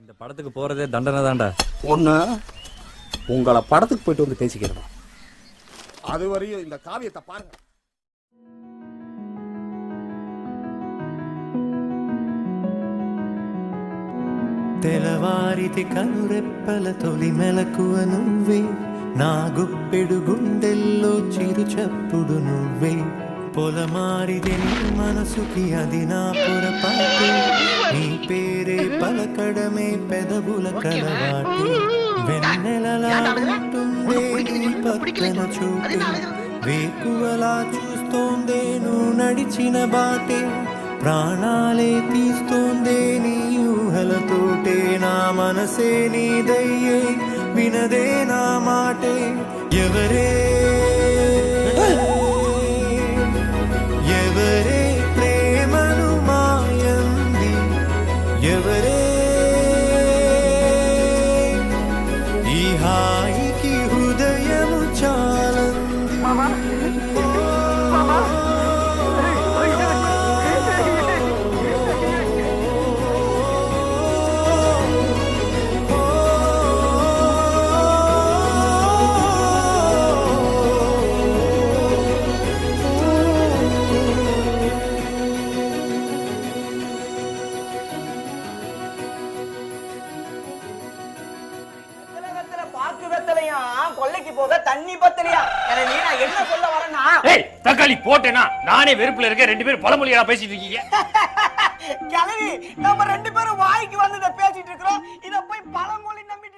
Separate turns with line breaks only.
இந்த படத்துக்கு போறதே தண்டனை தான்டா.
ஒண்ணு உங்களை படத்துக்கு போயிட்டு வந்து பேசிக்கிறோம். அது வரையும் இந்த காவியத்தை பாருங்க.
తెలవారితి కనురెప్పల తొలి మెలకువ నువ్వే, నా గుప్పెడు గుండెల్లో చిరు చప్పుడు నువ్వే. పొలమారిది నీ మనసుకి అది నా పొరపాటు, నీ పేరే పలకడమే పెదవుల కలవాటు. వెన్నెలలా ఉంటుందే నీ పక్కన చోటు, వేకువలా చూస్తోందే నువ్వు నడిచిన బాటే. ప్రాణాలే తీస్తోందే నీ ఊహలతోటే, నా మనసే నీదయ్యే వినదే నా మాటే. ఎవరే ఎవరే ప్రేమను మాయంది, ఎవరే ఈ హాయికి హృదయము చాలంది.
கொல்லைக்கு போக தண்ணி பத்தலையா? நீ நான் என்ன சொல்ல வரேன்னா,
ஏய் தக்காளி போட்டேனா நானே வெறுப்புல இருக்க, ரெண்டு பேரும் பழமொழியா பேசிட்டு இருக்கீங்க.
கிளவி நம்ம ரெண்டு பேரும் வாய்க்கு வந்து பேசிட்டு இருக்கிறோம். இத போய் பழமொழி நம்பி